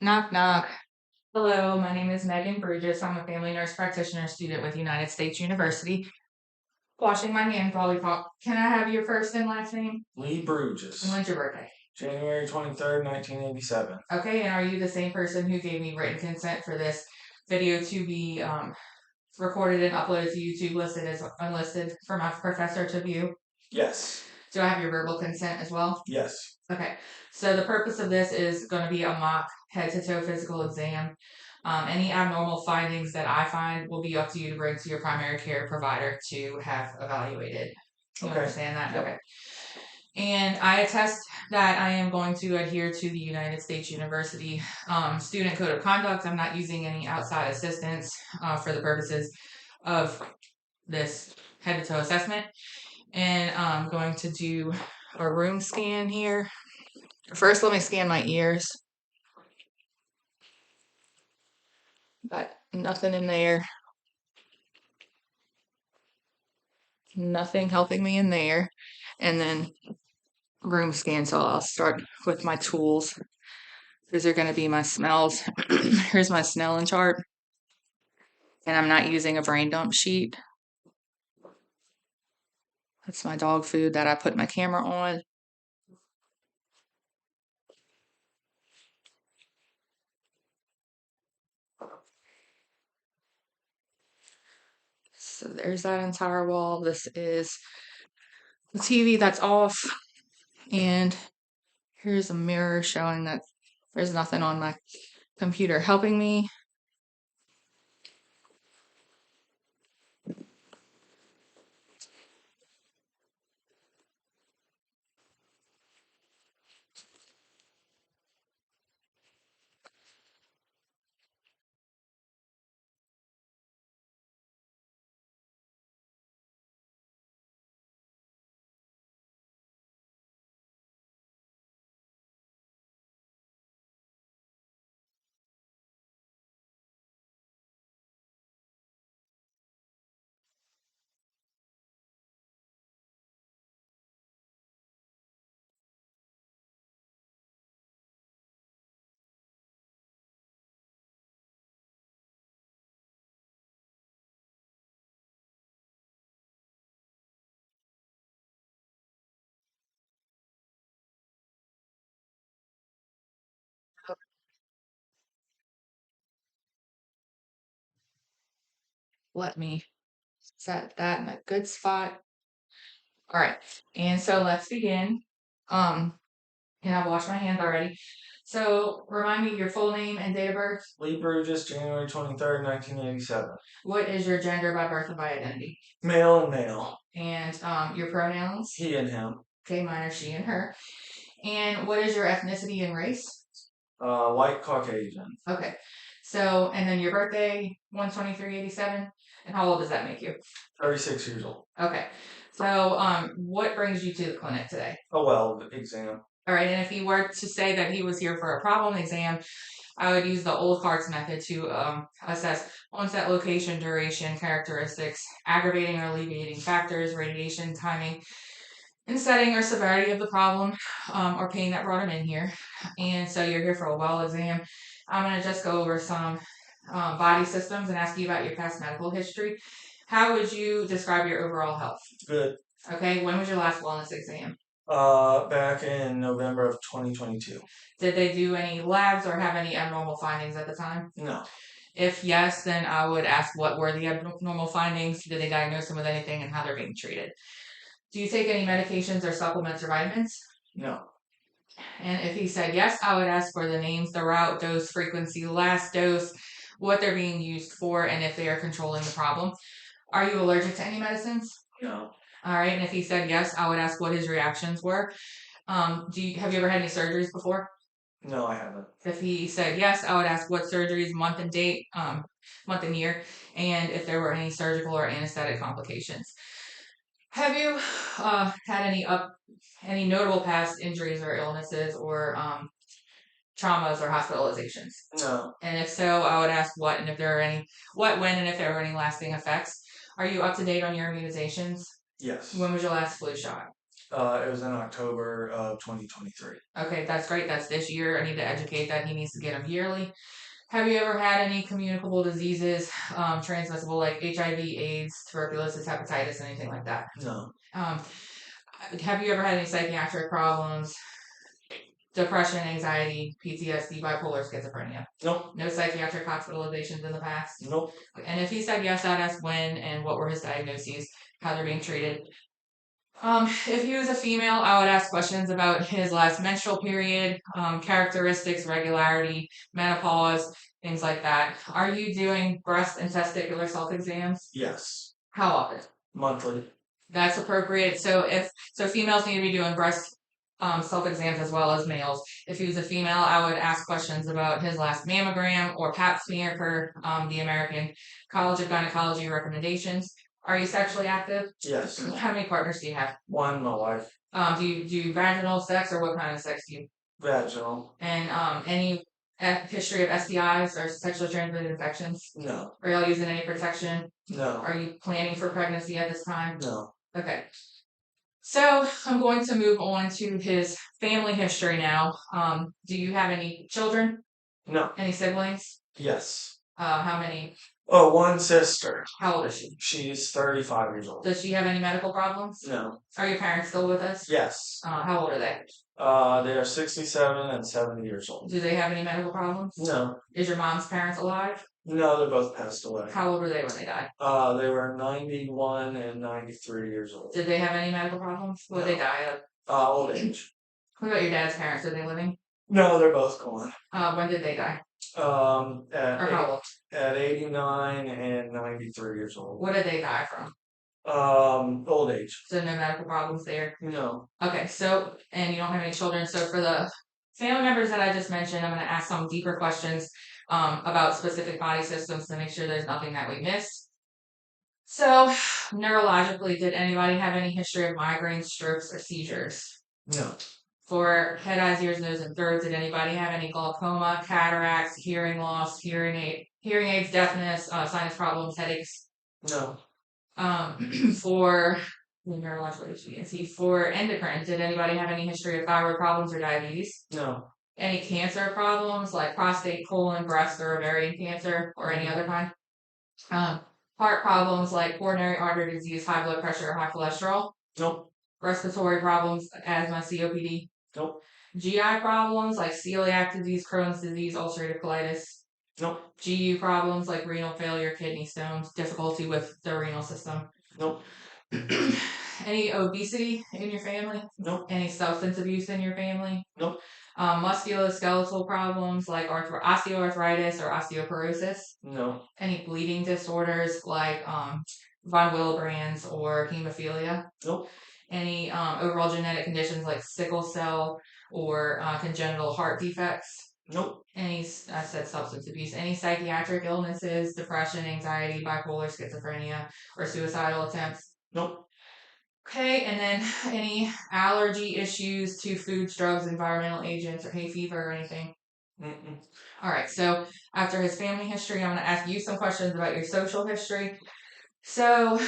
Knock, knock. Hello, my name is Megan Burgess. I'm a family nurse practitioner student with United States University. Washing my hands while we talk. Can I have your first and last name? Lee Bruges. And when's your birthday? January 23rd, 1987. Okay, and are you the same person who gave me written consent for this video to be recorded and uploaded to YouTube, listed as unlisted for my professor to view? Yes. Do I have your verbal consent as well? Yes. Okay, so the purpose of this is going to be a mock head to toe physical exam. Any abnormal findings that I find will be up to you to bring to your primary care provider to have evaluated. You Okay. understand that? Yep. Okay. And I attest that I am going to adhere to the United States University Student Code of Conduct. I'm not using any outside assistance for the purposes of this head to toe assessment. And I'm going to do a room scan here. First, let me scan my ears. Got nothing in there. Nothing helping me in there. And then room scan. So I'll start with my tools. These are going to be my smells. Here's my Snellen chart. And I'm not using a brain dump sheet. That's my dog food that I put my camera on. So there's that entire wall. This is the TV that's off. And here's a mirror showing that there's nothing on my computer helping me. Let me set that in a good spot. All right, and so let's begin. And I've washed my hands already. So remind me your full name and date of birth. Lee Bruges, January 23rd, 1987. What is your gender by birth and by identity? Male and male. And your pronouns? He and him. Okay, mine are she and her. And what is your ethnicity and race? White Caucasian. Okay. So, and then your birthday, 1/23/87. And how old does that make you? 36 years old. Okay. So, what brings you to the clinic today? A well exam. All right, and if he were to say that he was here for a problem exam, I would use the old cards method to assess onset, location, duration, characteristics, aggravating or alleviating factors, radiation, timing, and setting or severity of the problem or pain that brought him in here. And so you're here for a well exam. I'm going to just go over some body systems and ask you about your past medical history. How would you describe your overall health? Good. Okay, when was your last wellness exam? Back in November of 2022. Did they do any labs or have any abnormal findings at the time? No. If yes, then I would ask what were the abnormal findings? Did they diagnose them with anything and how they're being treated? Do you take any medications or supplements or vitamins? No. And if he said yes, I would ask for the names, the route, dose, frequency, last dose, what they're being used for, and if they are controlling the problem. Are you allergic to any medicines? No. All right, and if he said yes, I would ask what his reactions were. Have you ever had any surgeries before? No, I haven't. If he said yes, I would ask what surgeries, month and date, month and year, and if there were any surgical or anesthetic complications. Have you had any notable past injuries or illnesses or traumas or hospitalizations? No. And if so, I would ask what and if there are any, what, when, and if there are any lasting effects. Are you up to date on your immunizations? Yes. When was your last flu shot? It was in October of 2023. Okay, that's great. That's this year. I need to educate that he needs to get them yearly. Have you ever had any communicable diseases, transmissible like HIV, AIDS, tuberculosis, hepatitis, anything like that? No. Um, have you ever had any psychiatric problems, depression, anxiety, PTSD, bipolar, schizophrenia? Nope. No psychiatric hospitalizations in the past? Nope. And if he said yes, I'd ask when and what were his diagnoses, how they're being treated. If he was a female, I would ask questions about his last menstrual period, characteristics, regularity, menopause, things like that. Are you doing breast and testicular self exams? Yes. How often? Monthly. That's appropriate. So females need to be doing breast self exams as well as males. If he was a female, I would ask questions about his last mammogram or pap smear per the American College of Gynecology recommendations. Are you sexually active? Yes. How many partners do you have? One, my wife. Do you do vaginal sex or what kind of sex do you? Vaginal. And any history of STIs or sexually transmitted infections? No. Are y'all using any protection? No. Are you planning for pregnancy at this time? No. Okay. So I'm going to move on to his family history now. Do you have any children? No. Any siblings? Yes. How many? Oh, one sister. How old is she? She's 35 years old. Does she have any medical problems? No. Are your parents still with us? Yes. How old are they? They are 67 and 70 years old. Do they have any medical problems? No. Is your mom's parents alive? No, they both passed away. How old were they when they died? They were 91 and 93 years old. Did they have any medical problems? What did they die of? Old age. What about your dad's parents? Are they living? No, they're both gone. When did they die? At, Or how old? at 89 and 93 years old. What did they die from? Old age. So no medical problems there? No. Okay, so, and you don't have any children, so for the family members that I just mentioned, I'm going to ask some deeper questions about specific body systems to make sure there's nothing that we missed. So, neurologically, did anybody have any history of migraines, strokes, or seizures? No. For head, eyes, ears, nose, and throat, did anybody have any glaucoma, cataracts, hearing loss, hearing aids, deafness, sinus problems, headaches? No. For neurological HbA1c, for endocrine, did anybody have any history of thyroid problems or diabetes? No. Any cancer problems like prostate, colon, breast, or ovarian cancer, or any other kind? Heart problems like coronary artery disease, high blood pressure, or high cholesterol? Nope. Respiratory problems, asthma, COPD? Nope. GI problems like celiac disease, Crohn's disease, ulcerative colitis? Nope. GU problems like renal failure, kidney stones, difficulty with the renal system? Nope. Any obesity in your family? Nope. Any substance abuse in your family? Nope. Musculoskeletal problems like osteoarthritis or osteoporosis? No. Any bleeding disorders like von Willebrand's or hemophilia? Nope. Any overall genetic conditions like sickle cell or congenital heart defects? Nope. I said substance abuse. Any psychiatric illnesses, depression, anxiety, bipolar, schizophrenia, or suicidal attempts? Nope. Okay, and then any allergy issues to foods, drugs, environmental agents, or hay fever or anything? Mm-mm. All right, so after his family history, I'm going to ask you some questions about your social history. So,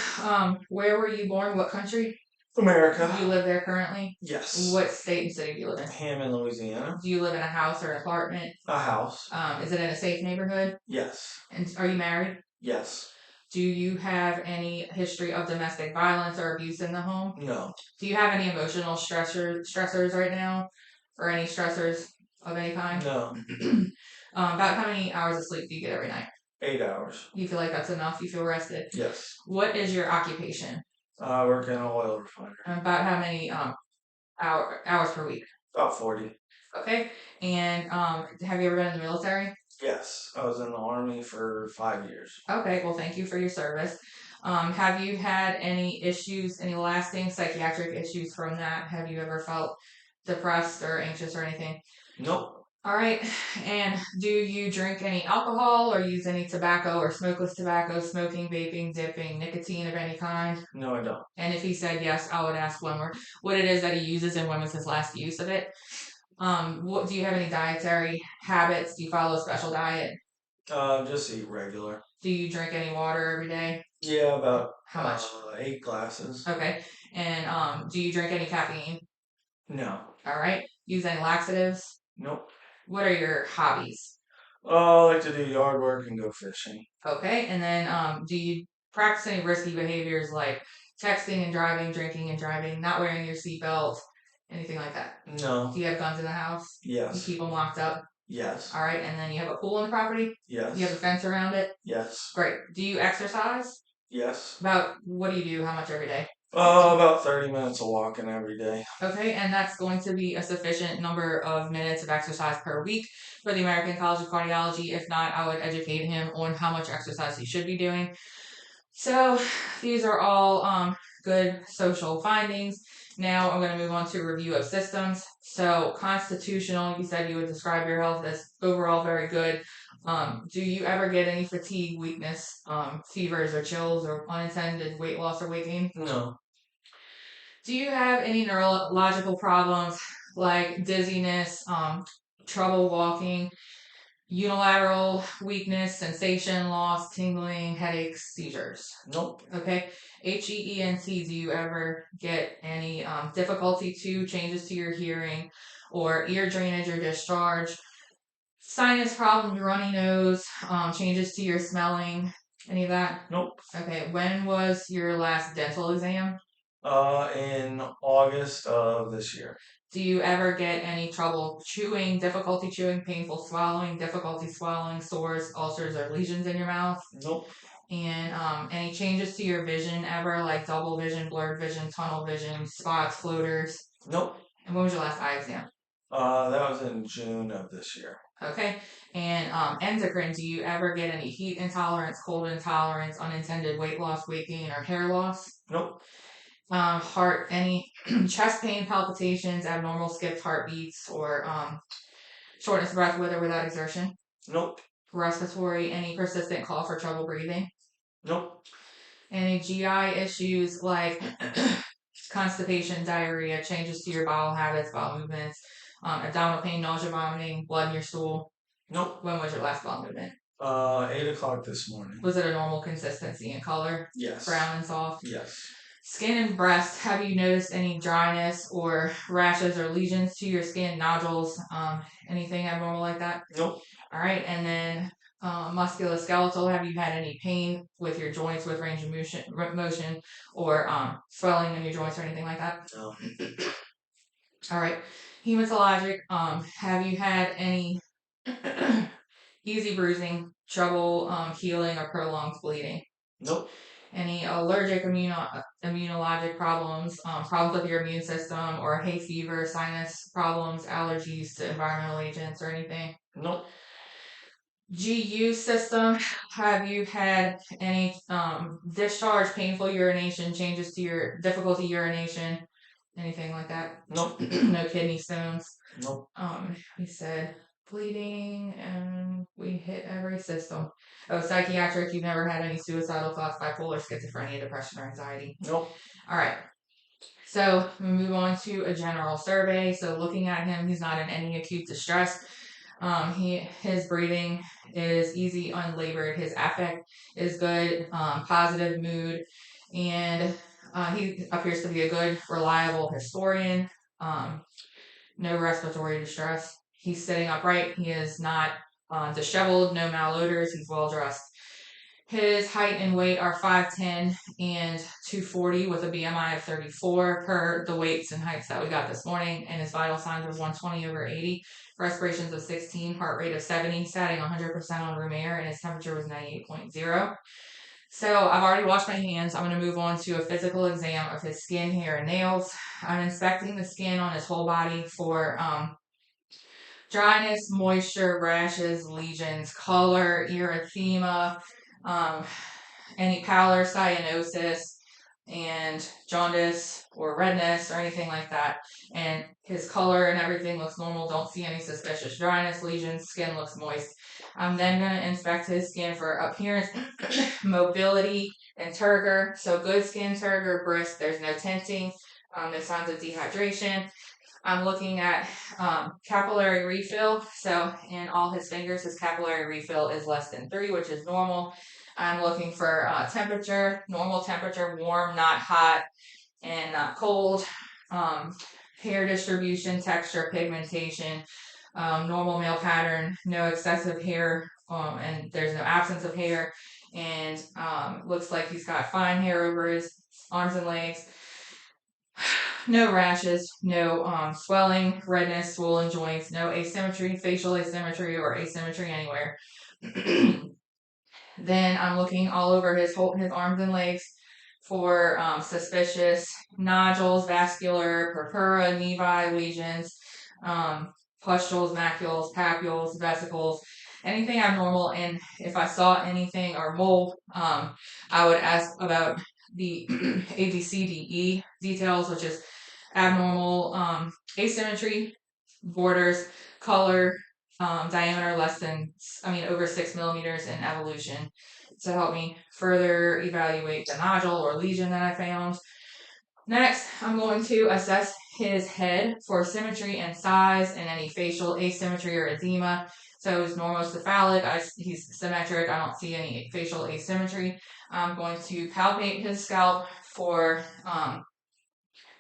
where were you born? What country? America. Do you live there currently? Yes. What state and city do you live in? Hammond, Louisiana. Do you live in a house or an apartment? A house. Is it in a safe neighborhood? Yes. And are you married? Yes. Do you have any history of domestic violence or abuse in the home? No. Do you have any emotional stressors right now? Or any stressors of any kind? No. About how many hours of sleep do you get every night? 8 hours. You feel like that's enough? You feel rested? Yes. What is your occupation? I work in an oil refinery. About how many hours per week? About 40. Okay. And have you ever been in the military? Yes. I was in the Army for 5 years. Okay. Well, thank you for your service. Have you had any issues, any lasting psychiatric issues from that? Have you ever felt depressed or anxious or anything? Nope. All right. And do you drink any alcohol or use any tobacco or smokeless tobacco, smoking, vaping, dipping, nicotine of any kind? No, I don't. And if he said yes, I would ask what it is that he uses and when was his last use of it. What do you have any dietary habits? Do you follow a special diet? Just eat regular. Do you drink any water every day? Yeah, about How much? 8 glasses. Okay. And do you drink any caffeine? No. All right. Use any laxatives? Nope. What are your hobbies? I like to do yard work and go fishing. Okay. And then do you practice any risky behaviors like texting and driving, drinking and driving, not wearing your seatbelt, anything like that? No. Do you have guns in the house? You Yes. keep them locked up? Yes. All right. And then you have a pool on the property? Yes. You have a fence around it? Yes. Great. Do you exercise? Yes. About what do you do? How much every day? About 30 minutes of walking every day. Okay, and that's going to be a sufficient number of minutes of exercise per week for the American College of Cardiology. If not, I would educate him on how much exercise he should be doing. So these are all good social findings. Now I'm going to move on to a review of systems. So constitutional, you said you would describe your health as overall very good. Do you ever get any fatigue, weakness, fevers or chills or unintended weight loss or weight gain? No. Do you have any neurological problems like dizziness, trouble walking, unilateral weakness, sensation loss, tingling, headaches, seizures? Nope. Okay. HEENT, do you ever get any difficulty to changes to your hearing or ear drainage or discharge? Sinus problems, runny nose, changes to your smelling, any of that? Nope. Okay. When was your last dental exam? In August of this year. Do you ever get any trouble chewing, difficulty chewing, painful swallowing, difficulty swallowing, sores, ulcers, or lesions in your mouth? Nope. And any changes to your vision ever, like double vision, blurred vision, tunnel vision, spots, floaters? Nope. And when was your last eye exam? That was in June of this year. Okay. And endocrine, do you ever get any heat intolerance, cold intolerance, unintended weight loss, weight gain, or hair loss? Nope. Heart, any chest pain, palpitations, abnormal skipped heartbeats, or shortness of breath with or without exertion? Nope. Respiratory, any persistent cough or trouble breathing? Nope. Any GI issues like constipation, diarrhea, changes to your bowel habits, bowel movements, abdominal pain, nausea, vomiting, blood in your stool? Nope. When was your last bowel movement? 8 o'clock this morning. Was it a normal consistency and color? Yes. Brown and soft? Yes. Skin and breast, have you noticed any dryness or rashes or lesions to your skin, nodules, anything abnormal like that? Nope. All right, and then musculoskeletal, have you had any pain with your joints with range of motion or swelling in your joints or anything like that? No. All right, hematologic, have you had any easy bruising, trouble healing, or prolonged bleeding? Nope. Any allergic immunologic problems, problems with your immune system, or hay fever, sinus problems, allergies to environmental agents, or anything? Nope. GU system, have you had any discharge, painful urination, changes to your difficulty urination, anything like that? Nope. No kidney stones. Nope. We said bleeding, and we hit every system. Oh, psychiatric, you've never had any suicidal thoughts, bipolar, schizophrenia, depression, or anxiety? Nope. All right. So we move on to a general survey. So looking at him, he's not in any acute distress. His breathing is easy, unlabored. His affect is good, positive mood, and he appears to be a good, reliable historian. No respiratory distress. He's sitting upright. He is not disheveled. No malodors. He's well dressed. His height and weight are 5'10 and 240 with a BMI of 34 per the weights and heights that we got this morning. And his vital signs was 120/80, respirations of 16, heart rate of 70, statting 100% on room air, and his temperature was 98.0. So I've already washed my hands. I'm going to move on to a physical exam of his skin, hair, and nails. I'm inspecting the skin on his whole body for dryness, moisture, rashes, lesions, color, erythema, any pallor, cyanosis, and jaundice or redness or anything like that. And his color and everything looks normal. Don't see any suspicious dryness, lesions, skin looks moist. I'm then going to inspect his skin for appearance, mobility, and turgor. So good skin, turgor, brisk. There's no tinting. No signs of dehydration. I'm looking at capillary refill. So in all his fingers, his capillary refill is less than 3, which is normal. I'm looking for temperature, normal temperature, warm, not hot, and not cold. Hair distribution, texture, pigmentation, normal male pattern, no excessive hair, and there's no absence of hair. And looks like he's got fine hair over his arms and legs. No rashes, no swelling, redness, swollen joints, no asymmetry, facial asymmetry, or asymmetry anywhere. Then I'm looking all over his arms and legs for suspicious nodules, vascular, purpura, nevi, lesions, pustules, macules, papules, vesicles, anything abnormal. And if I saw anything or mole, I would ask about the ABCDE details, which is abnormal asymmetry, borders, color, diameter over 6 millimeters in evolution, to help me further evaluate the nodule or lesion that I found. Next, I'm going to assess his head for symmetry and size and any facial asymmetry or edema. So he's normocephalic, he's symmetric, I don't see any facial asymmetry. I'm going to palpate his scalp for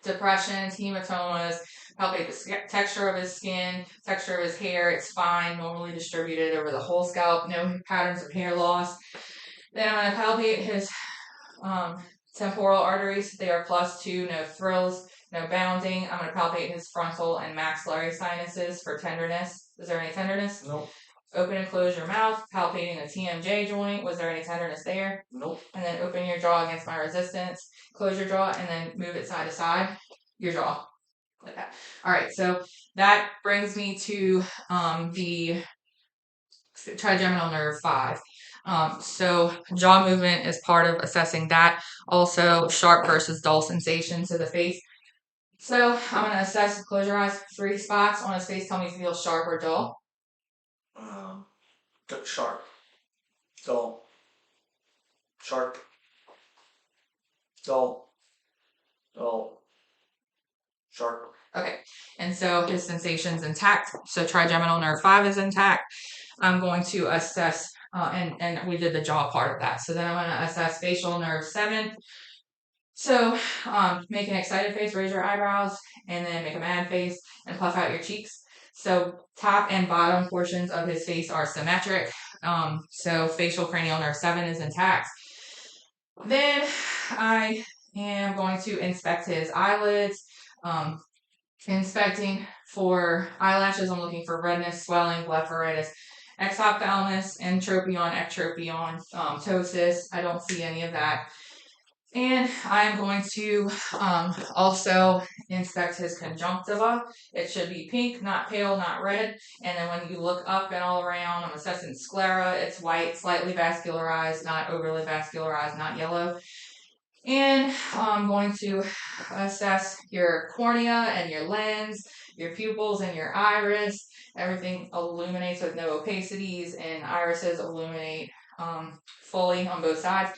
depressions, hematomas, palpate the texture of his skin, texture of his hair. It's fine, normally distributed over the whole scalp, no patterns of hair loss. Then I'm going to palpate his temporal arteries. They are +2, no thrills, no bounding. I'm going to palpate his frontal and maxillary sinuses for tenderness. Is there any tenderness? Nope. Open and close your mouth, palpating the TMJ joint. Was there any tenderness there? Nope. And then open your jaw against my resistance. Close your jaw and then move it side to side. Your jaw. Like that. All right, so that brings me to the trigeminal nerve 5. So jaw movement is part of assessing that. Also, sharp versus dull sensation to the face. So I'm going to assess, close your eyes, 3 spots on his face. Tell me if you feel sharp or dull. Sharp. Dull. Sharp. Dull. Dull. Sharp. Okay, and so his sensation's intact. So trigeminal nerve 5 is intact. I'm going to assess, and we did the jaw part of that. So then I'm going to assess facial nerve 7. So make an excited face, raise your eyebrows, and then make a mad face and puff out your cheeks. So top and bottom portions of his face are symmetric. So facial cranial nerve 7 is intact. Then I am going to inspect his eyelids. Inspecting for eyelashes, I'm looking for redness, swelling, blepharitis, exophthalmos, entropion, ectropion, ptosis. I don't see any of that. And I'm going to also inspect his conjunctiva. It should be pink, not pale, not red. And then when you look up and all around, I'm assessing sclera. It's white, slightly vascularized, not overly vascularized, not yellow. And I'm going to assess your cornea and your lens, your pupils and your iris. Everything illuminates with no opacities, and irises illuminate fully on both sides.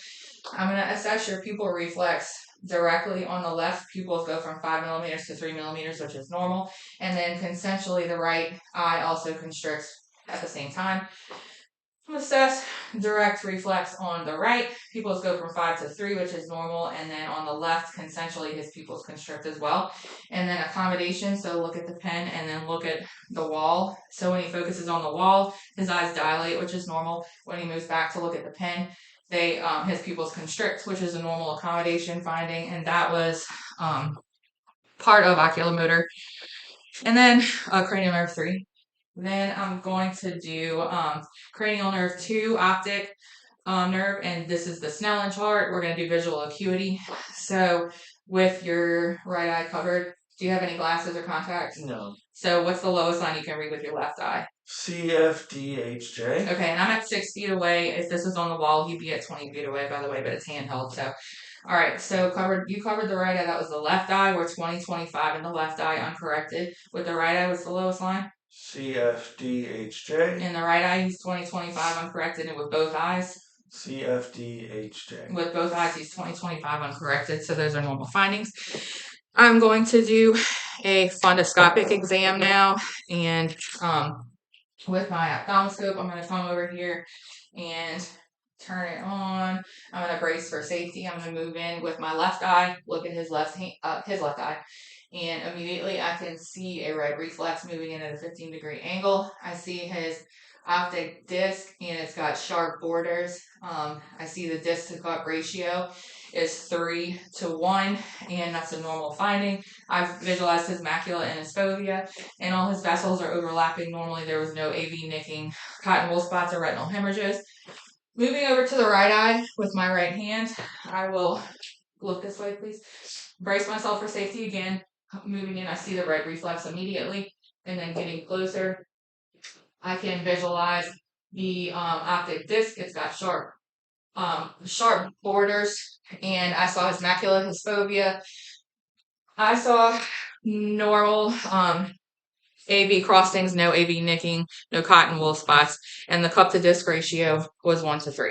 I'm going to assess your pupil reflex directly on the left. Pupils go from 5 millimeters to 3 millimeters, which is normal. And then consensually, the right eye also constricts at the same time. Assess direct reflex on the right. Pupils go from 5 to 3, which is normal. And then on the left, consensually, his pupils constrict as well. And then accommodation. So look at the pen and then look at the wall. So when he focuses on the wall, his eyes dilate, which is normal. When he moves back to look at the pen, his pupils constrict, which is a normal accommodation finding. And that was part of oculomotor. And then cranial nerve 3. Then I'm going to do cranial nerve 2, optic nerve, and this is the Snellen chart. We're going to do visual acuity. So with your right eye covered, do you have any glasses or contacts? No. So what's the lowest line you can read with your left eye? CFDHJ. Okay, and I'm at 6 feet away. If this was on the wall, he'd be at 20 feet away, by the way, but it's handheld. So, all right, so you covered the right eye. That was the left eye. We're 20, 25 in the left eye, uncorrected. With the right eye, what's the lowest line? CFDHJ. In the right eye, he's 20, 25 uncorrected, and with both eyes? CFDHJ. With both eyes, he's 20, 25 uncorrected, so those are normal findings. I'm going to do a fundoscopic exam now, and with my ophthalmoscope, I'm going to come over here and turn it on. I'm going to brace for safety. I'm going to move in with my left eye, look at his left eye, and immediately I can see a red reflex moving in at a 15-degree angle. I see his optic disc, and it's got sharp borders. I see the disc to cup ratio is 3 to 1, and that's a normal finding. I've visualized his macula and his fovea, and all his vessels are overlapping normally. There was no AV nicking, cotton wool spots, or retinal hemorrhages. Moving over to the right eye with my right hand, I will look this way, please. Brace myself for safety again. Moving in, I see the red reflex immediately, and then getting closer, I can visualize the optic disc. It's got sharp borders, and I saw his macula, his fovea. I saw normal AV crossings, no AV nicking, no cotton wool spots, and the cup to disc ratio was 1 to 3.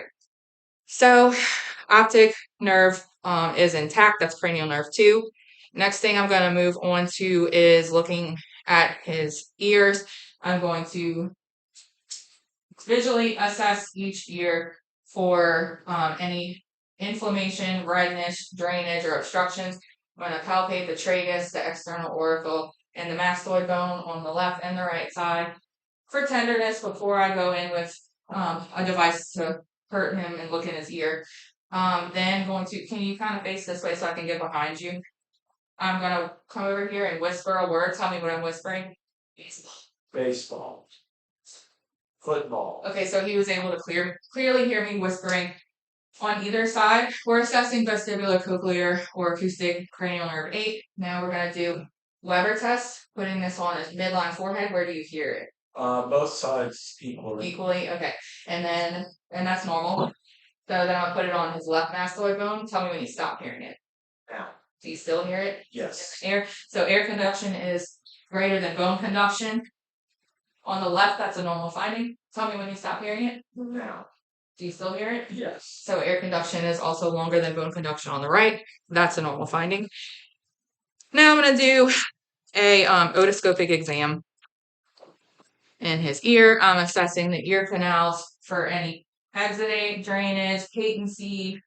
So, optic nerve is intact. That's cranial nerve 2. Next thing I'm going to move on to is looking at his ears. I'm going to visually assess each ear for any inflammation, redness, drainage, or obstructions. I'm going to palpate the tragus, the external auricle, and the mastoid bone on the left and the right side for tenderness before I go in with a device to hurt him and look in his ear. Then can you kind of face this way so I can get behind you? I'm going to come over here and whisper a word. Tell me what I'm whispering. Baseball. Baseball. Football. Okay, so he was able to clearly hear me whispering on either side. We're assessing vestibular, cochlear, or acoustic cranial nerve 8. Now we're going to do Weber test, putting this on his midline forehead. Where do you hear it? Both sides equally. Equally? Okay. And that's normal. So then I'll put it on his left mastoid bone. Tell me when you stop hearing it. Now. Do you still hear it? Yes. So air conduction is greater than bone conduction. On the left, that's a normal finding. Tell me when you stop hearing it. Now. Do you still hear it? Yes. So air conduction is also longer than bone conduction on the right. That's a normal finding. Now I'm going to do a otoscopic exam in his ear. I'm assessing the ear canals for any exudate, drainage, patency,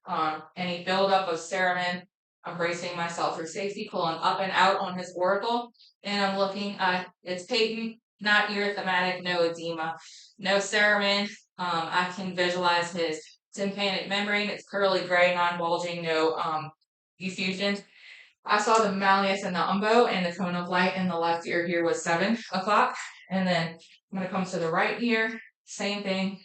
any buildup of cerumen. I'm bracing myself for safety, pulling up and out on his auricle, and I'm looking at its patent, not erythematic, no edema, no cerumen. I can visualize his tympanic membrane. It's pearly gray, non-bulging, no effusion. I saw the malleus and the umbo, and the cone of light in the left ear here was 7 o'clock. And then I'm going to come to the right ear, same thing.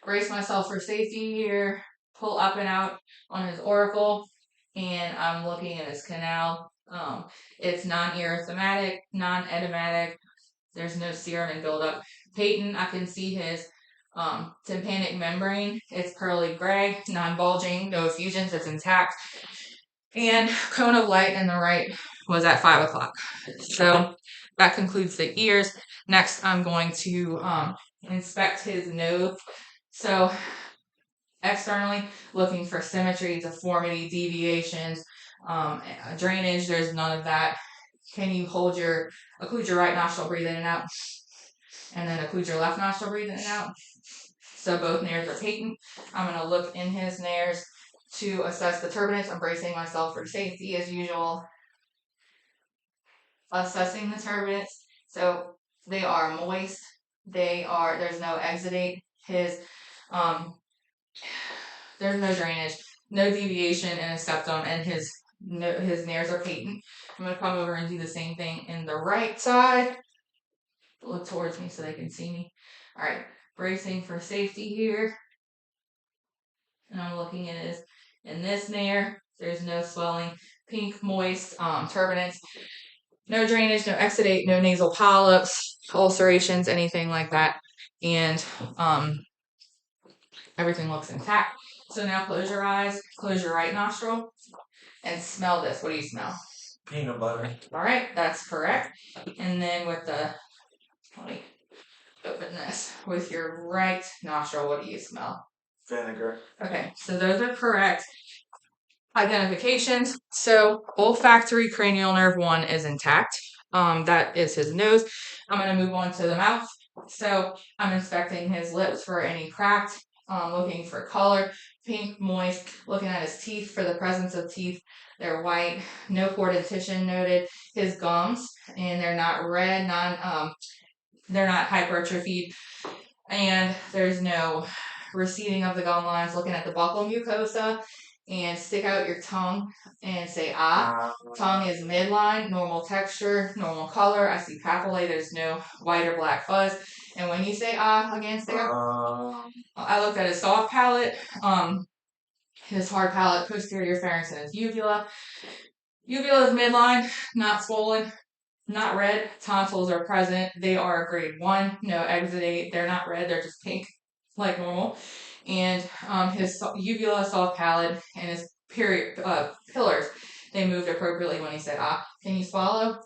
Brace myself for safety here, pull up and out on his auricle, and I'm looking at his canal. It's non-erythematic, non-edematic. There's no cerumen buildup. Patent, I can see his tympanic membrane. It's pearly gray, non-bulging, no effusions, it's intact. And cone of light in the right was at 5 o'clock. So that concludes the ears. Next, I'm going to inspect his nose. So externally, looking for symmetry, deformity, deviations, drainage. There's none of that. Can you occlude your right nostril, breathe in and out, and then occlude your left nostril, breathe in and out. So both nares are patent. I'm going to look in his nares to assess the turbinates. I'm bracing myself for safety as usual. Assessing the turbinates. So they are moist. There's no exudate. There's no drainage, no deviation in his septum, and his nares are patent. I'm going to come over and do the same thing in the right side. Look towards me so they can see me. All right, bracing for safety here. And I'm looking at in this nair, there's no swelling, pink, moist, turbinates, no drainage, no exudate, no nasal polyps, ulcerations, anything like that. And everything looks intact. So now close your eyes, close your right nostril, and smell this. What do you smell? Peanut butter. All right, that's correct. And then let me open this. With your right nostril, what do you smell? Vinegar. Okay, so those are correct. Identifications. So olfactory cranial nerve 1 is intact. That is his nose. I'm going to move on to the mouth. So I'm inspecting his lips for any cracked, looking for color, pink, moist, looking at his teeth for the presence of teeth. They're white, no core dentition noted. His gums, and they're not red, they're not hypertrophied, and there's no receding of the gum lines. Looking at the buccal mucosa, and stick out your tongue and say ah. Tongue is midline, normal texture, normal color. I see papillae, there's no white or black fuzz. And when you say ah, again, stick out. I looked at his soft palate, his hard palate, posterior pharynx, and his uvula. Uvula is midline, not swollen, not red. Tonsils are present. They are grade 1, no exudate. They're not red, they're just pink, like normal. And his uvula, soft palate, and his pillars, they moved appropriately when he said ah. Can you swallow?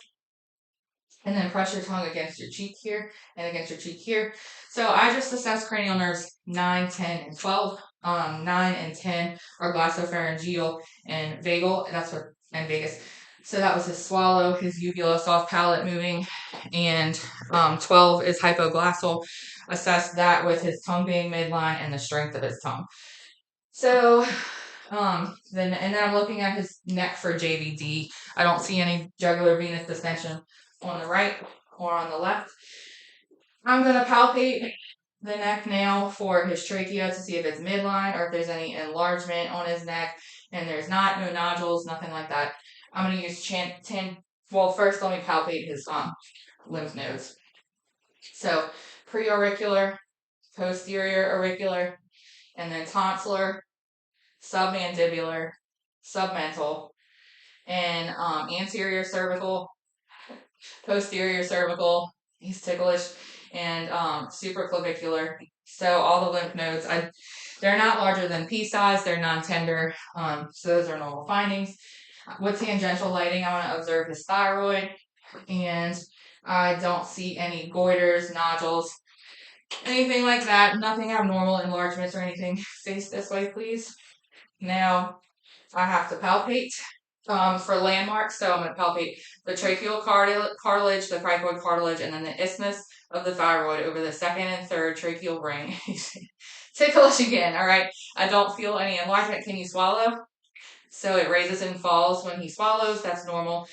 And then press your tongue against your cheek here and against your cheek here. So I just assessed cranial nerves 9, 10, and 12. 9 and 10 are glossopharyngeal and vagal. That's what, and vagus. So that was his swallow, his uvula, soft palate moving, and 12 is hypoglossal. Assessed that with his tongue being midline and the strength of his tongue. So then I'm looking at his neck for JVD. I don't see any jugular venous distension on the right or on the left. I'm going to palpate the neck now for his trachea to see if it's midline or if there's any enlargement on his neck, and there's not, no nodules, nothing like that. I'm going to use well, first let me palpate his lymph nodes. So preauricular, posterior auricular, and then tonsillar, submandibular, submental, and anterior cervical, posterior cervical, he's ticklish, and supraclavicular. So all the lymph nodes, they're not larger than pea size, they're non-tender, so those are normal findings. With tangential lighting, I want to observe his thyroid, and I don't see any goiters, nodules, anything like that, nothing abnormal, enlargements or anything. Face this way, please. Now, I have to palpate for landmarks, so I'm going to palpate the tracheal cartilage, the cricoid cartilage, and then the isthmus of the thyroid over the second and third tracheal ring. Ticklish again, all right? I don't feel any enlargement. Can you swallow? So it raises and falls when he swallows. That's normal.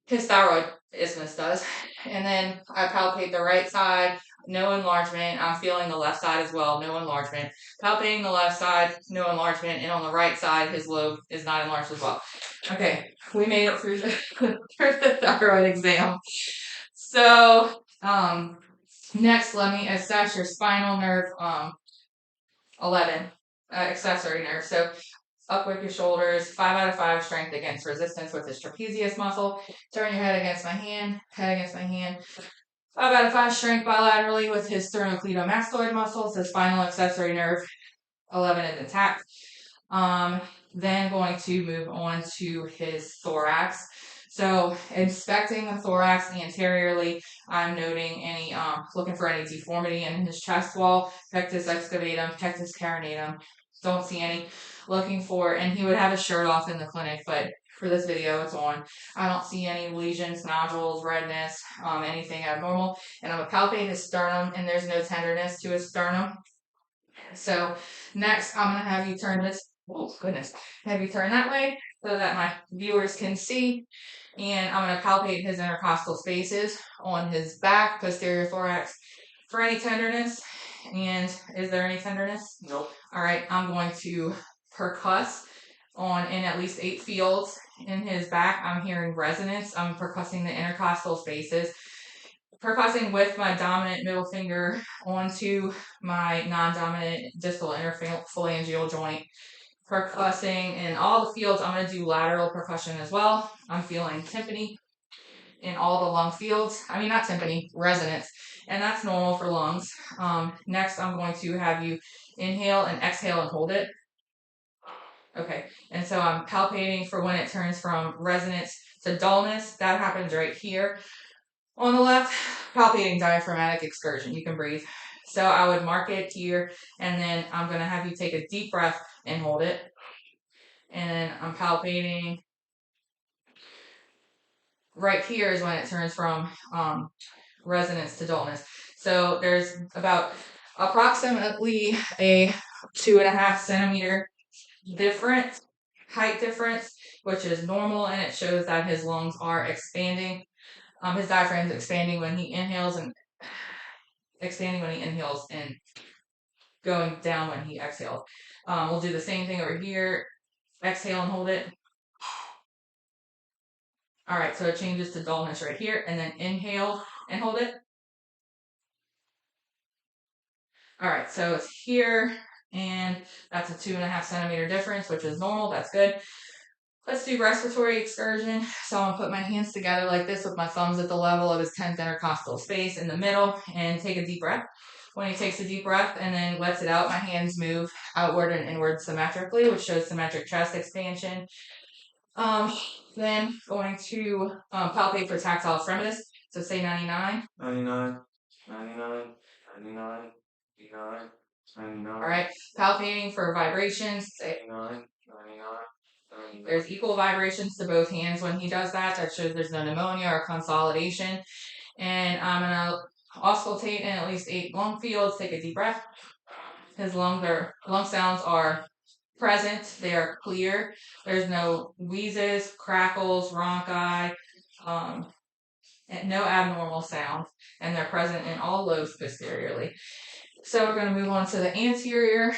His thyroid isthmus does. And then I palpate the right side, no enlargement. I'm feeling the left side as well, no enlargement. Palpating the left side, no enlargement. And on the right side, his lobe is not enlarged as well. Okay, we made it through the thyroid exam. So, next, let me assess your spinal nerve 11, accessory nerve. So, up with your shoulders, 5 out of 5 strength against resistance with his trapezius muscle. Turn your head against my hand, head against my hand. 5 out of 5 strength bilaterally with his sternocleidomastoid muscles. The spinal accessory nerve 11 is intact. Then going to move on to his thorax. So inspecting the thorax anteriorly, I'm noting any, looking for any deformity in his chest wall, pectus excavatum, pectus carinatum. Don't see any. Looking for, and he would have his shirt off in the clinic, but for this video it's on. I don't see any lesions, nodules, redness, anything abnormal. And I'm going to palpate his sternum, and there's no tenderness to his sternum. So next, I'm going to have you turn this, oh goodness, have you turn that way so that my viewers can see. And I'm going to palpate his intercostal spaces on his back, posterior thorax, for any tenderness. And is there any tenderness? Nope. All right, I'm going to percuss in at least 8 fields in his back. I'm hearing resonance. I'm percussing the intercostal spaces. Percussing with my dominant middle finger onto my non-dominant distal interphalangeal joint. Percussing in all the fields. I'm going to do lateral percussion as well. I'm feeling tympany in all the lung fields. I mean, not tympany, resonance. And that's normal for lungs. Next, I'm going to have you inhale and exhale and hold it. Okay, and so I'm palpating for when it turns from resonance to dullness. That happens right here. On the left, palpating diaphragmatic excursion. You can breathe. So I would mark it here, and then I'm going to have you take a deep breath and hold it. and then I'm palpating. Right here is when it turns from resonance to dullness. So there's about approximately a 2.5 centimeter difference, height difference, which is normal, and it shows that his lungs are expanding. His diaphragm is expanding when he inhales and expanding when he inhales and going down when he exhales. We'll do the same thing over here. Exhale and hold it. All right, so it changes to dullness right here, and then inhale and hold it. All right, so it's here, and that's a 2.5 centimeter difference, which is normal. That's good. Let's do respiratory excursion. So I'm gonna put my hands together like this with my thumbs at the level of his 10th intercostal space in the middle, and take a deep breath. When he takes a deep breath and then lets it out, my hands move outward and inward symmetrically, which shows symmetric chest expansion. Then going to palpate for tactile extremities. So say 99. 99, 99, 99, 99, 99. All right, palpating for vibrations. Say 99, 99, 99. there's equal vibrations to both hands when he does that. That shows there's no pneumonia or consolidation. And I'm gonna auscultate in at least 8 lung fields. Take a deep breath. His lung sounds are present. They are clear. There's no wheezes, crackles, rhonchi, and no abnormal sound, and they're present in all lobes posteriorly. So we're going to move on to the anterior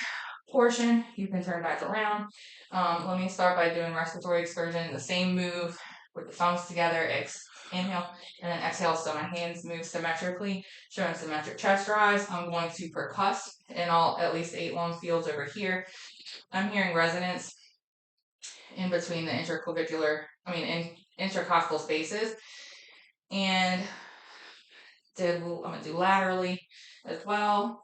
portion. You can turn back around. Let me start by doing respiratory excursion. The same move with the thumbs together. Inhale and then exhale. So my hands move symmetrically, showing symmetric chest rise. I'm going to percuss in all at least 8 lung fields over here. I'm hearing resonance in between the intercostal spaces. And I'm going to do laterally as well.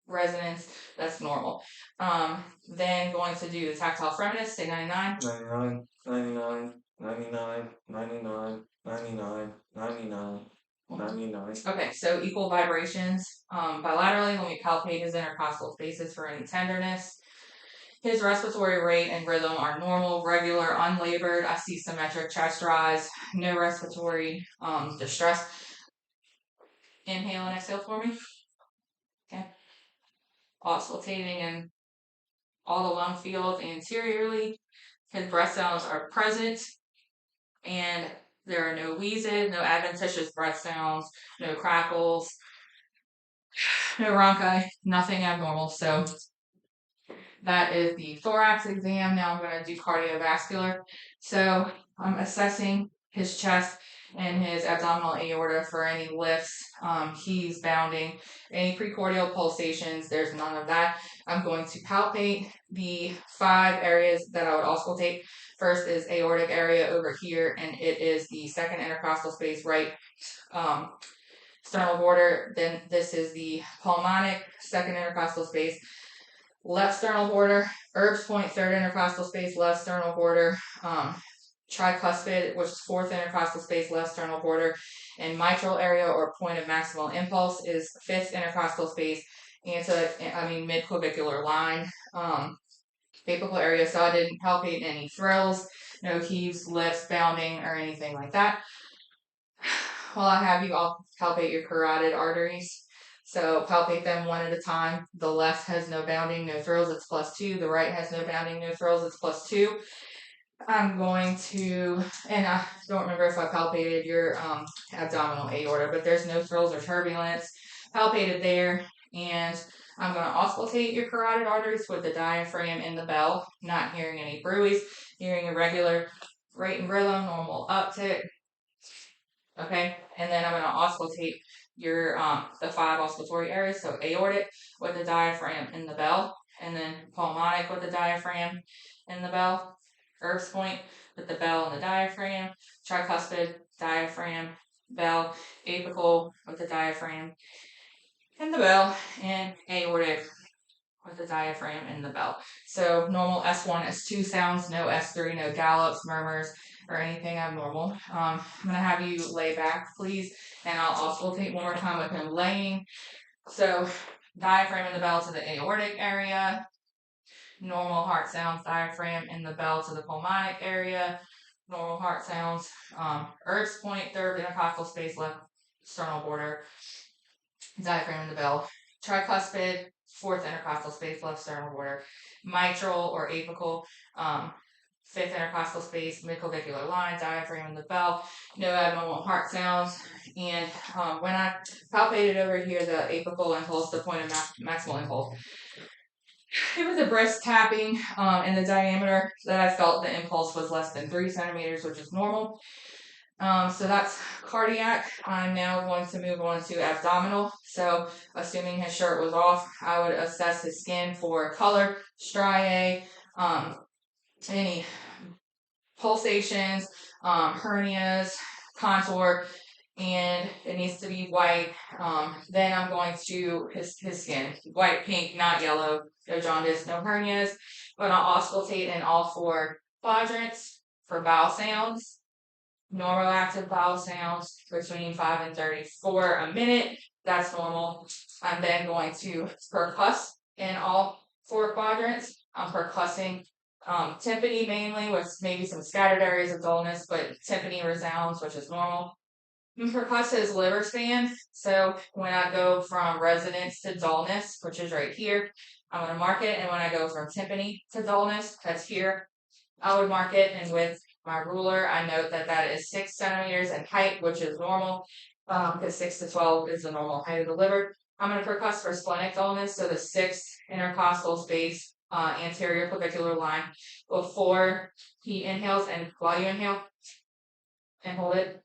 Resonance, that's normal. Then going to do the tactile firmness, say 99. 99, 99, 99, 99, 99, 99, 99. Okay, so equal vibrations. Bilaterally, when we palpate his intercostal spaces for any tenderness. His respiratory rate and rhythm are normal, regular, unlabored. I see symmetric chest rise, no respiratory distress. Inhale and exhale for me. Okay. Auscultating in all the lung fields anteriorly. His breath sounds are present, and there are no wheezes, no adventitious breath sounds, no crackles, no rhonchi, nothing abnormal. So that is the thorax exam. Now I'm going to do cardiovascular. So I'm assessing his chest and his abdominal aorta for any lifts, heaves, bounding, any precordial pulsations. There's none of that. I'm going to palpate the 5 areas that I would auscultate. First is aortic area over here, and it is the second intercostal space, right sternal border. Then this is the pulmonic second intercostal space, left sternal border, Erb's point third intercostal space, left sternal border, tricuspid, which is fourth intercostal space, left sternal border, and mitral area or point of maximal impulse is fifth intercostal space, mid-clavicular line, apical area. So I didn't palpate any thrills, no heaves, lifts, bounding, or anything like that. While I have you, I'll palpate your carotid arteries. So palpate them one at a time. The left has no bounding, no thrills, it's +2. The right has no bounding, no thrills, it's +2. I'm going to, and I don't remember if I palpated your abdominal aorta, but there's no thrills or turbulence. Palpated there, and I'm going to auscultate your carotid arteries with the diaphragm and the bell, not hearing any bruits, hearing a regular rate and rhythm, normal uptick. Okay, and then I'm going to auscultate your the 5 auscultatory areas, so aortic with the diaphragm and the bell, and then pulmonic with the diaphragm and the bell, Erb's point with the bell and the diaphragm, tricuspid, diaphragm, bell, apical with the diaphragm and the bell, and aortic with the diaphragm and the bell. So normal S1, S2 sounds, no S3, no gallops, murmurs, or anything abnormal. I'm going to have you lay back, please, and I'll auscultate one more time with him laying. So diaphragm and the bell to the aortic area, normal heart sounds, diaphragm in the bell to the pulmonic area, normal heart sounds, Erb's point, third intercostal space, left sternal border, diaphragm in the bell, tricuspid, fourth intercostal space, left sternal border, mitral or apical, fifth intercostal space, midclavicular line, diaphragm in the bell, no abnormal heart sounds. And when I palpated over here, the apical impulse, the point of maximal impulse, it was a brisk tapping, and the diameter that I felt the impulse was less than 3 centimeters, which is normal. So that's cardiac. I'm now going to move on to abdominal. So assuming his shirt was off, I would assess his skin for color, striae, any pulsations, hernias, contour, and it needs to be white. Then I'm going to his skin, white, pink, not yellow, no jaundice, no hernias. But I'll auscultate in all 4 quadrants for vowel sounds. Normal active vowel sounds between 5 and 34 a minute. That's normal. I'm then going to percuss in all 4 quadrants. I'm percussing tympani mainly, with maybe some scattered areas of dullness, but tympani resounds, which is normal. Percuss his liver span. So when I go from resonance to dullness, which is right here, I'm going to mark it. And when I go from tympani to dullness, that's here, I would mark it. And with my ruler, I note that that is 6 centimeters in height, which is normal, because 6 to 12 is the normal height of the liver. I'm going to percuss for splenic dullness, so the 6th intercostal space, anterior clavicular line, before he inhales and while you inhale and hold it.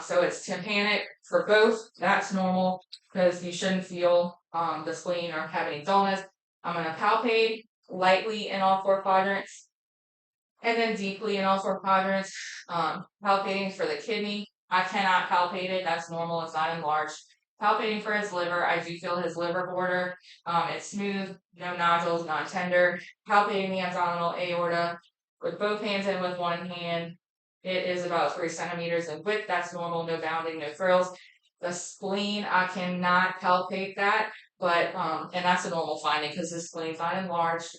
So it's tympanic for both. That's normal because you shouldn't feel the spleen or have any dullness. I'm going to palpate lightly in all 4 quadrants and then deeply in all 4 quadrants. Palpating for the kidney. I cannot palpate it. That's normal. It's not enlarged. Palpating for his liver. I do feel his liver border. It's smooth, no nodules, non-tender. Palpating the abdominal aorta with both hands and with one hand. It is about 3 centimeters in width. That's normal, no bounding, no frills. The spleen, I cannot palpate that, but and that's a normal finding because the spleen's not enlarged.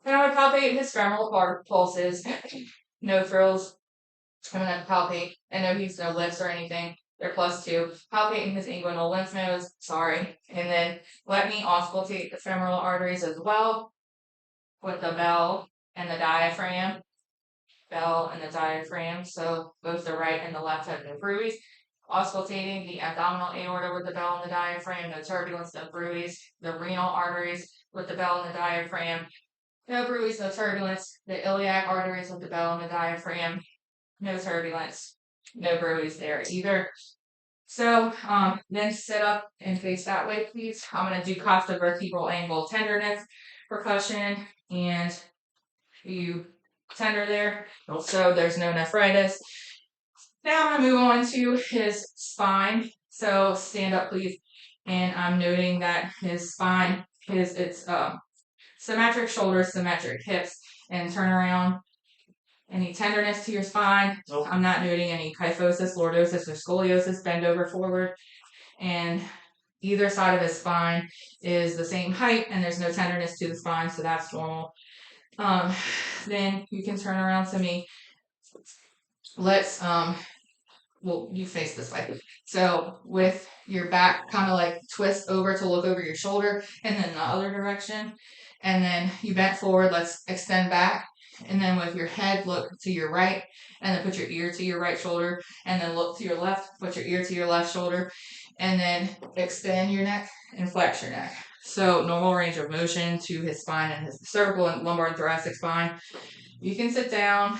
And I would palpate his femoral pulses, no frills. I'm gonna palpate, and no heaves, no lifts or anything. They're +2. Palpating his inguinal lymph nodes, sorry. And then let me auscultate the femoral arteries as well with the bell and the diaphragm. Bell and the diaphragm, so both the right and the left have no bruits. Auscultating the abdominal aorta with the bell and the diaphragm, no turbulence, no bruits. The renal arteries with the bell and the diaphragm, no bruits, no turbulence. The iliac arteries with the bell and the diaphragm, no turbulence, no bruits there either. So then sit up and face that way, please. I'm going to do costovertebral angle tenderness percussion, and you tender there, so there's no nephritis. Now I'm going to move on to his spine. So stand up, please. And I'm noting that his spine, it's symmetric shoulders, symmetric hips, and turn around. Any tenderness to your spine? Nope. I'm not noting any kyphosis, lordosis, or scoliosis. Bend over forward. And either side of his spine is the same height, and there's no tenderness to the spine, so that's normal. Then you can turn around to me. Let's well, you face this way. So with your back kind of like twist over to look over your shoulder, and then the other direction, and then you bent forward. Let's extend back, and then with your head look to your right, and then put your ear to your right shoulder, and then look to your left, put your ear to your left shoulder, and then extend your neck and flex your neck. So normal range of motion to his spine and his cervical and lumbar and thoracic spine. You can sit down.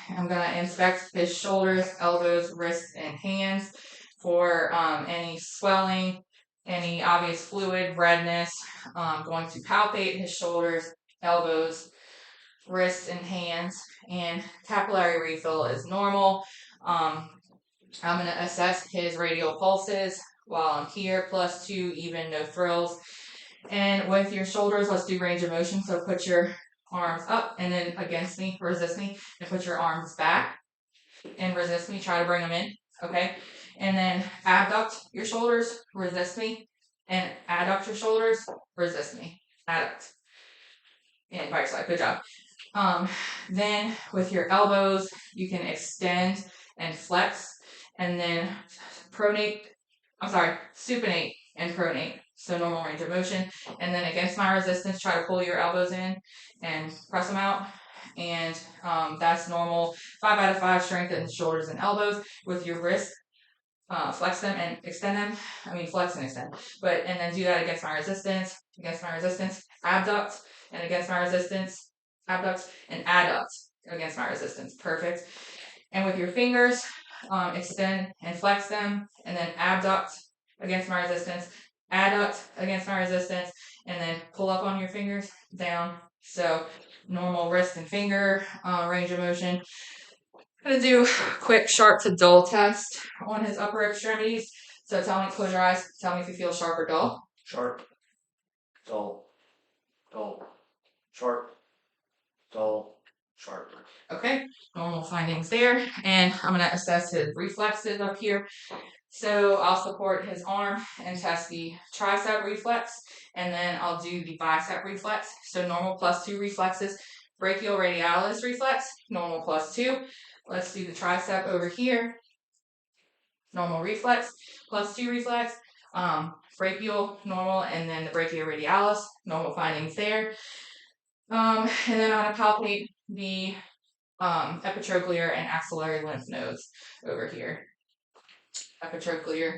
I'm going to inspect his shoulders, elbows, wrists, and hands for any swelling, any obvious fluid, redness. I'm going to palpate his shoulders, elbows, wrists, and hands. And capillary refill is normal. I'm going to assess his radial pulses while I'm here, +2, even, no frills. And with your shoulders, let's do range of motion. So put your arms up and then against me, resist me, and put your arms back and resist me. Try to bring them in, okay? And then abduct your shoulders, resist me, and adduct your shoulders, resist me. Adduct. and by your side. Good job. Then with your elbows, you can extend and flex, and then supinate and pronate. So normal range of motion. And then against my resistance, try to pull your elbows in and press them out. And that's normal. 5 out of 5 strengthen the shoulders and elbows with your wrist. Flex them and extend them. Flex and extend. And then do that against my resistance, abduct, and against my resistance, abduct, and adduct against my resistance. Perfect. And with your fingers, extend and flex them, and then abduct against my resistance, adduct against my resistance, and then pull up on your fingers, down. So normal wrist and finger range of motion. I'm going to do a quick sharp to dull test on his upper extremities. So close your eyes, tell me if you feel sharp or dull. Sharp, dull, dull, sharp, dull, sharp. Okay, normal findings there. And I'm going to assess his reflexes up here. So I'll support his arm and test the tricep reflex, and then I'll do the bicep reflex. So normal +2 reflexes, brachioradialis reflex, normal +2. Let's do the tricep over here. Normal reflex, +2 reflex, brachial, normal, and then the brachioradialis, normal findings there. And then I'm going to palpate the epitrochlear and axillary lymph nodes over here. Epitrochlear,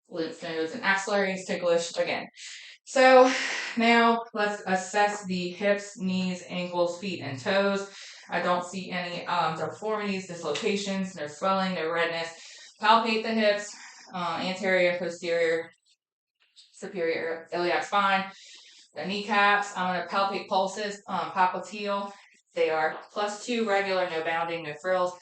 lymph nodes, and axillary is ticklish again. So now let's assess the hips, knees, ankles, feet, and toes. I don't see any deformities, dislocations, no swelling, no redness. Palpate the hips, anterior, posterior, superior iliac spine, the kneecaps. I'm going to palpate pulses, popliteal. They are +2, regular, no bounding, no frills.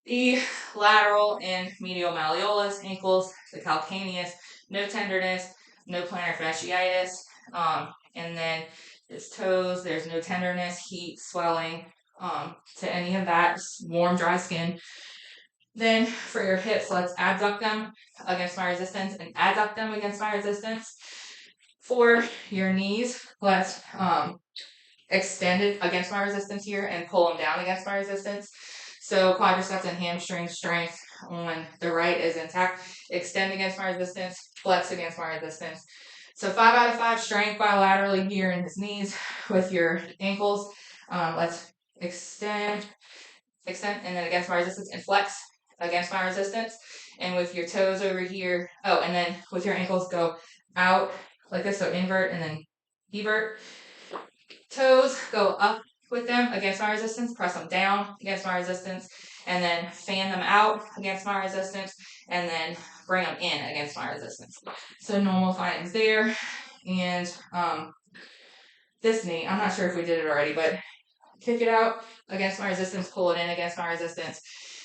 The lateral and medial malleolus, ankles, the calcaneus, no tenderness, no plantar fasciitis. And then his toes, there's no tenderness, heat, swelling to any of that, warm, dry skin. Then for your hips, let's abduct them against my resistance and adduct them against my resistance. For your knees, let's extend it against my resistance here and pull them down against my resistance. So quadriceps and hamstring strength on the right is intact. Extend against my resistance, flex against my resistance. So 5 out of 5 strength bilaterally here in his knees. With your ankles, let's extend, and then against my resistance and flex against my resistance. And with your toes over here, and then with your ankles go out like this, so invert and then evert. Toes go up with them against my resistance, press them down against my resistance, and then fan them out against my resistance, and then bring them in against my resistance. So normal findings there. And this knee, I'm not sure if we did it already, but kick it out against my resistance, pull it in against my resistance.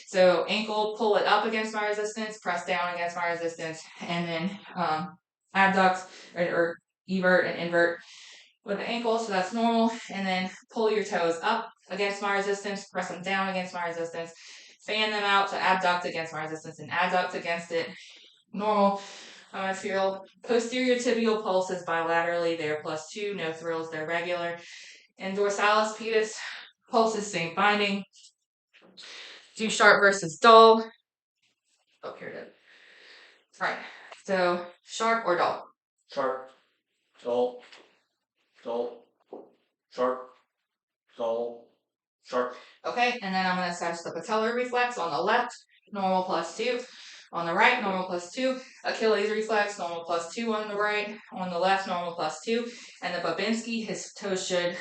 So ankle, pull it up against my resistance, press down against my resistance, and then abduct or evert and invert with the ankle, so that's normal. And then pull your toes up against my resistance, press them down against my resistance, fan them out to abduct against my resistance and adduct against it. Normal. I feel posterior tibial pulses bilaterally, they're +2, no thrills, they're regular. And dorsalis pedis pulses, same finding. Do sharp versus dull. Oh, here it is. Right. So sharp or dull? Sharp, dull, dull, sharp, dull, sharp. Okay, and then I'm going to assess the patellar reflex on the left, normal +2. On the right, normal +2. Achilles reflex, normal +2 on the right. On the left, normal +2. And the Babinski, his toes should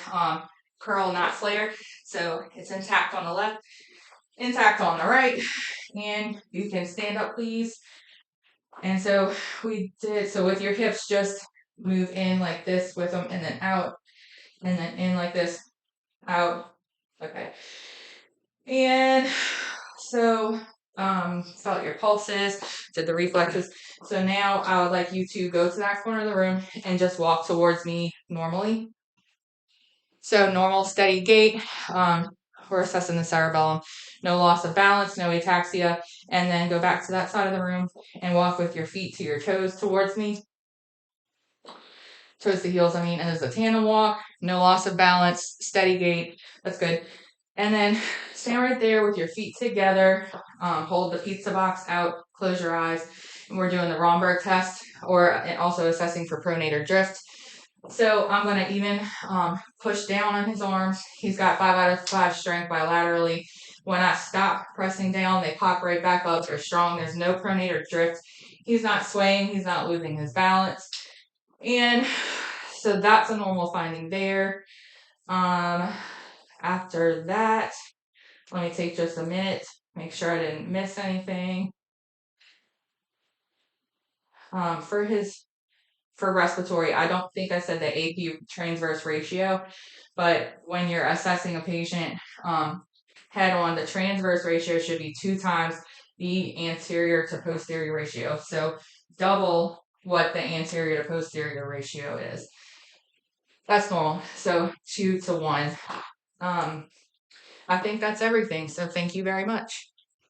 curl, not flare. So it's intact on the left, intact on the right. And you can stand up, please. And so with your hips, just move in like this with them, and then out, and then in like this, out. Okay. And so felt your pulses, did the reflexes. So now I would like you to go to that corner of the room and just walk towards me normally. So normal, steady gait. We're assessing the cerebellum. No loss of balance, no ataxia. And then go back to that side of the room and walk with your feet to your toes towards me. toes to heels, and it's a tandem walk, no loss of balance, steady gait. That's good. And then stand right there with your feet together. Hold the pizza box out, close your eyes. And we're doing the Romberg test, or also assessing for pronator drift. So I'm going to even push down on his arms. He's got 5 out of 5 strength bilaterally. When I stop pressing down, they pop right back up. They're strong. There's no pronator drift. He's not swaying. He's not losing his balance. And so that's a normal finding there. After that, let me take just a minute, make sure I didn't miss anything. For respiratory, I don't think I said the AP transverse ratio, but when you're assessing a patient head on, the transverse ratio should be 2 times the anterior to posterior ratio. So double what the anterior to posterior ratio is. That's normal. So 2 to 1. I think that's everything. So thank you very much.